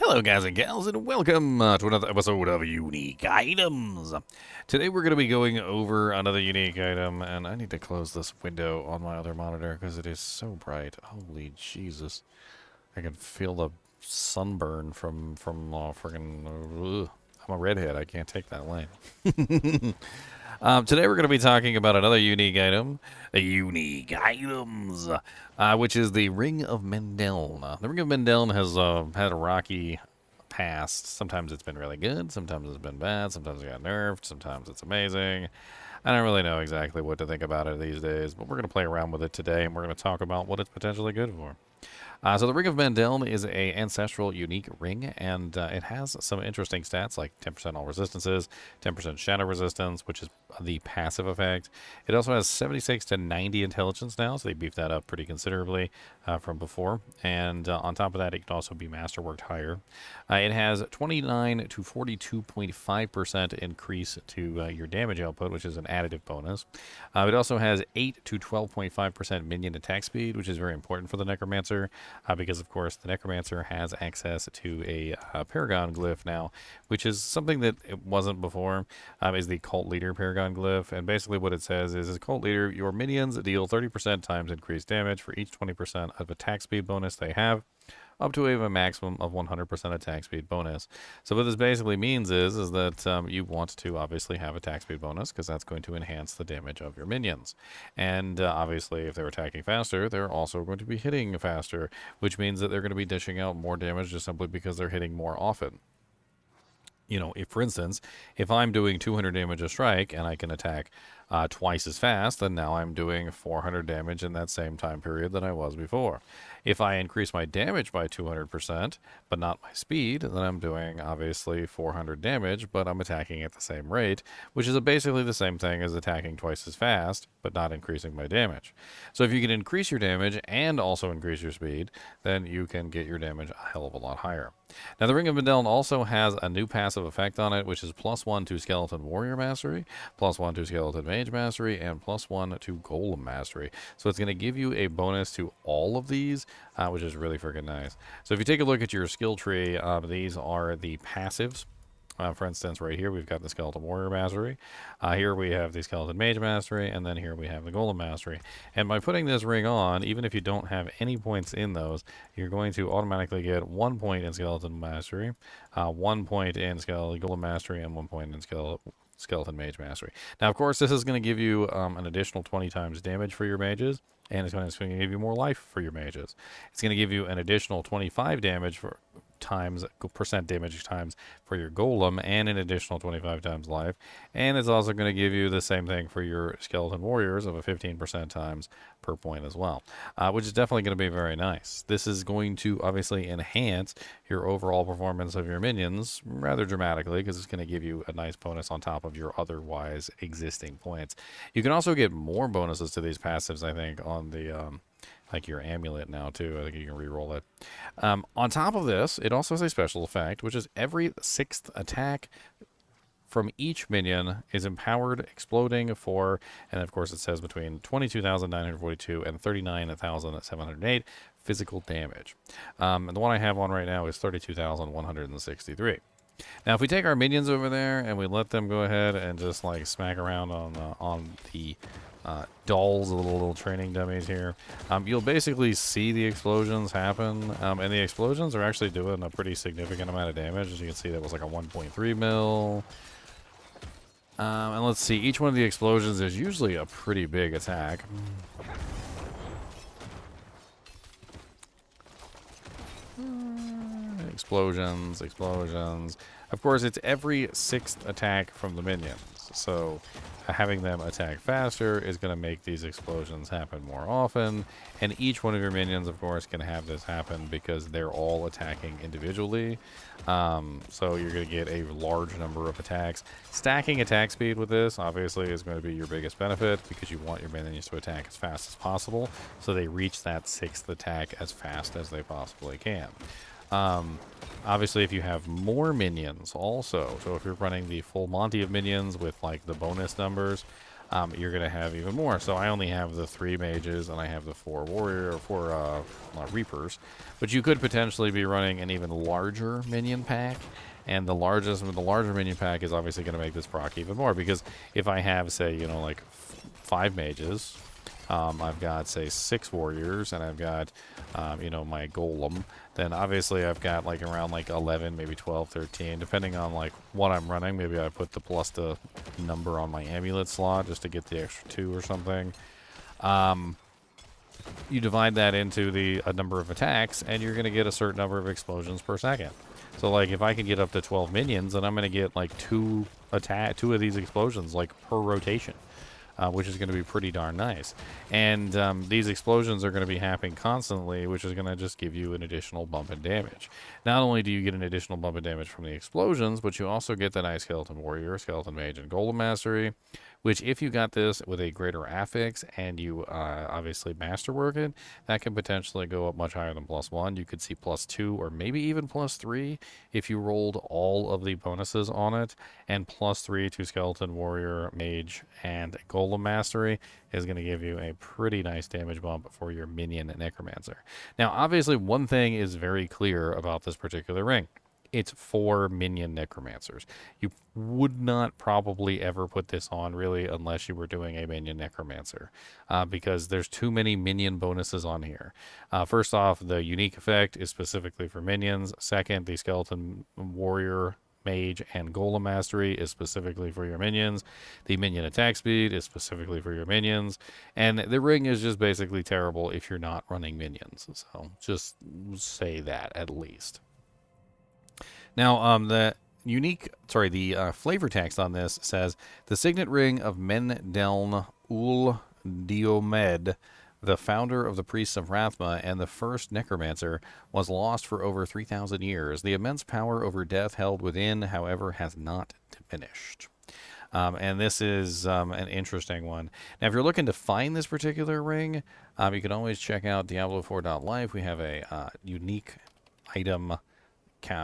Hello, guys and gals, and welcome to another episode of Unique Items. Today we're going to be going over another unique item, and I need to close this window on my other monitor because it is so bright. Holy Jesus. I can feel the sunburn from friggin'... I'm a redhead. I can't take that lane. Today we're going to be talking about another unique item, unique items, which is the Ring of Mendeln. The Ring of Mendeln has had a rocky past. Sometimes it's been really good, sometimes it's been bad, sometimes it got nerfed, sometimes it's amazing. I don't really know exactly what to think about it these days, but we're going to play around with it today, and we're going to talk about what it's potentially good for. So the Ring of Mendeln is a ancestral unique ring, and it has some interesting stats like 10% all resistances, 10% shadow resistance, which is the passive effect. It also has 76 to 90 intelligence now, so they beefed that up pretty considerably from before. And on top of that, it can also be masterworked higher. It has 29 to 42.5% increase to your damage output, which is an additive bonus. It also has 8 to 12.5% minion attack speed, which is very important for the Necromancer. Because, of course, the Necromancer has access to a Paragon glyph now, which is something that it wasn't before, is the Cult Leader Paragon glyph. And basically what it says is, as Cult Leader, your minions deal 30% times increased damage for each 20% of attack speed bonus they have, up to a maximum of 100% attack speed bonus. So what this basically means is that you want to obviously have attack speed bonus because that's going to enhance the damage of your minions. And obviously if they're attacking faster, they're also going to be hitting faster, which means that they're going to be dishing out more damage just simply because they're hitting more often. You know, if for instance, if I'm doing 200 damage a strike and I can attack twice as fast, then now I'm doing 400 damage in that same time period that I was before. If I increase my damage by 200%, but not my speed, then I'm doing obviously 400 damage, but I'm attacking at the same rate, which is basically the same thing as attacking twice as fast, but not increasing my damage. So if you can increase your damage and also increase your speed, then you can get your damage a hell of a lot higher. Now, the Ring of Mendeln also has a new passive effect on it, which is +1 to Skeleton Warrior Mastery, +1 to Skeleton Mage Mastery, and +1 to Golem Mastery. So it's going to give you a bonus to all of these, which is really freaking nice. So if you take a look at your skill tree, these are the passives. For instance, right here, we've got the Skeleton Warrior Mastery. Here we have the Skeleton Mage Mastery, and then here we have the Golem Mastery. And by putting this ring on, even if you don't have any points in those, you're going to automatically get 1 point in Skeleton Mastery, 1 point in Golem Mastery, and 1 point in Skeleton Mage Mastery. Now, of course, this is going to give you an additional 20 times damage for your mages, and it's going to give you more life for your mages. It's going to give you an additional 25 damage for percent damage times for your golem, and an additional 25 times life. And it's also going to give you the same thing for your skeleton warriors of a 15% times per point as well, which is definitely going to be very nice. This is going to obviously enhance your overall performance of your minions rather dramatically, because it's going to give you a nice bonus on top of your otherwise existing points. You can also get more bonuses to these passives, I think, on the like your amulet now too. I think you can re-roll it. On top of this, it also has a special effect, which is every 6th attack from each minion is empowered, exploding for, and of course it says between 22,942 and 39,708 physical damage. And the one I have on right now is 32,163. Now, if we take our minions over there and we let them go ahead and just like smack around on the dolls, the little training dummies here, you'll basically see the explosions happen, and the explosions are actually doing a pretty significant amount of damage. As you can see, that was like a 1.3 mil. And let's see, each one of the explosions is usually a pretty big attack. Explosions, explosions. Of course, it's every 6th attack from the minions, so having them attack faster is going to make these explosions happen more often, and each one of your minions, of course, can have this happen because they're all attacking individually. So you're going to get a large number of attacks. Stacking attack speed with this, obviously, is going to be your biggest benefit because you want your minions to attack as fast as possible, so they reach that 6th attack as fast as they possibly can. Obviously, if you have more minions also, so if you're running the full Monty of minions with like the bonus numbers, you're going to have even more. So I only have the 3 mages, and I have the 4 warrior, or 4 reapers. But you could potentially be running an even larger minion pack. And the larger minion pack is obviously going to make this proc even more, because if I have, say, you know, like 5 mages, I've got, say, 6 warriors, and I've got, you know, my golem, then obviously I've got like around like 11, maybe 12, 13, depending on like what I'm running. Maybe I put the plus the number on my amulet slot just to get the extra 2 or something. You divide that into a number of attacks, and you're going to get a certain number of explosions per second. So, like, if I can get up to 12 minions, then I'm going to get, like, 2 of these explosions, like, per rotation, which is going to be pretty darn nice. And these explosions are going to be happening constantly, which is going to just give you an additional bump in damage. Not only do you get an additional bump in damage from the explosions, but you also get the nice Skeleton Warrior, Skeleton Mage, and Golem Mastery, which if you got this with a greater affix and you obviously masterwork it, that can potentially go up much higher than +1. You could see +2 or maybe even +3 if you rolled all of the bonuses on it, and +3 to Skeleton Warrior, Mage, and Golem Mastery is going to give you a pretty nice damage bump for your minion Necromancer. Now, obviously, one thing is very clear about this particular ring. It's for minion Necromancers. You would not probably ever put this on, really, unless you were doing a minion Necromancer, because there's too many minion bonuses on here. First off, the unique effect is specifically for minions. Second, the Skeleton Warrior, Mage, and Golem Mastery is specifically for your minions. The minion attack speed is specifically for your minions. And the ring is just basically terrible if you're not running minions. So just say that at least. Now, the flavor text on this says, the signet ring of Mendeln ul Diomed, the founder of the priests of Rathma and the first necromancer, was lost for over 3,000 years. The immense power over death held within, however, has not diminished. And this is an interesting one. Now, if you're looking to find this particular ring, you can always check out Diablo4.life. We have a unique item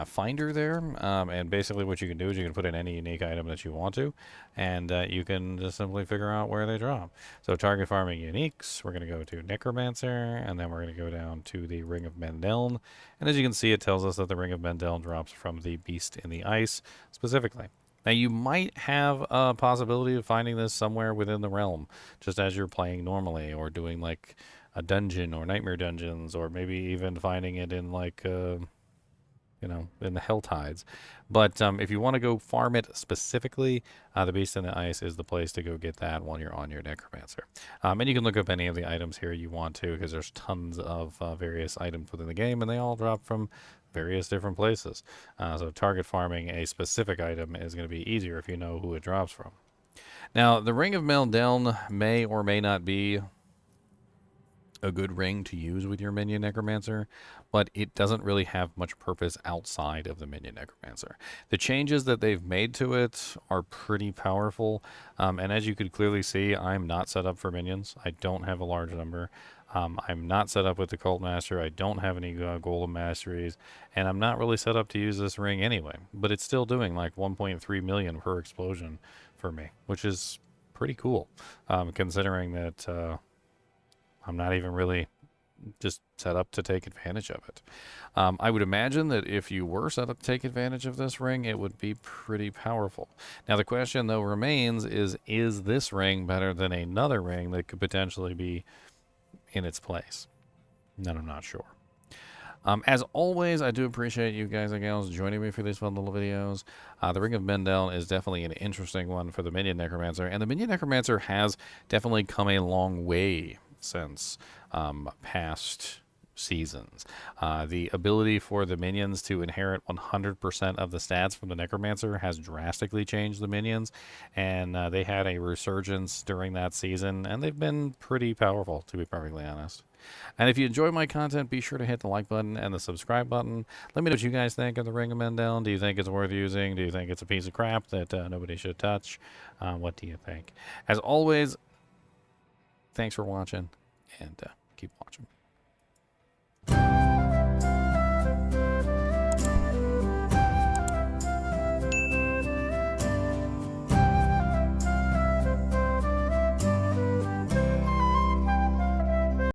finder there, and basically what you can do is you can put in any unique item that you want to, and you can just simply figure out where they drop. So target farming uniques, we're going to go to Necromancer, and then we're going to go down to the Ring of Mendeln, and as you can see, it tells us that the Ring of Mendeln drops from the Beast in the Ice specifically. Now, you might have a possibility of finding this somewhere within the realm, just as you're playing normally, or doing like a dungeon or nightmare dungeons, or maybe even finding it in like you know, in the HellTides. But if you want to go farm it specifically, the Beast in the Ice is the place to go get that while you're on your Necromancer. And you can look up any of the items here you want to, because there's tons of various items within the game, and they all drop from various different places. So target farming a specific item is going to be easier if you know who it drops from. Now, the Ring of Mendeln may or may not be a good ring to use with your minion Necromancer, but it doesn't really have much purpose outside of the minion Necromancer. The changes that they've made to it are pretty powerful, and as you could clearly see, I'm not set up for minions. I don't have a large number. I'm not set up with the Cult Master. I don't have any Golem Masteries, and I'm not really set up to use this ring anyway, but it's still doing like 1.3 million per explosion for me, which is pretty cool, considering that I'm not even really just set up to take advantage of it. I would imagine that if you were set up to take advantage of this ring, it would be pretty powerful. Now, the question, though, remains is this ring better than another ring that could potentially be in its place? And I'm not sure. As always, I do appreciate you guys and gals joining me for these fun little videos. The Ring of Mendeln is definitely an interesting one for the Minion Necromancer, and the Minion Necromancer has definitely come a long way since past seasons. The ability for the minions to inherit 100% of the stats from the Necromancer has drastically changed the minions, and they had a resurgence during that season, and they've been pretty powerful, to be perfectly honest. And if you enjoy my content, be sure to hit the like button and the subscribe button. Let me know what you guys think of the Ring of Mendeln. Do you think it's worth using? Do you think it's a piece of crap that nobody should touch? What do you think? As always, thanks for watching, and keep watching.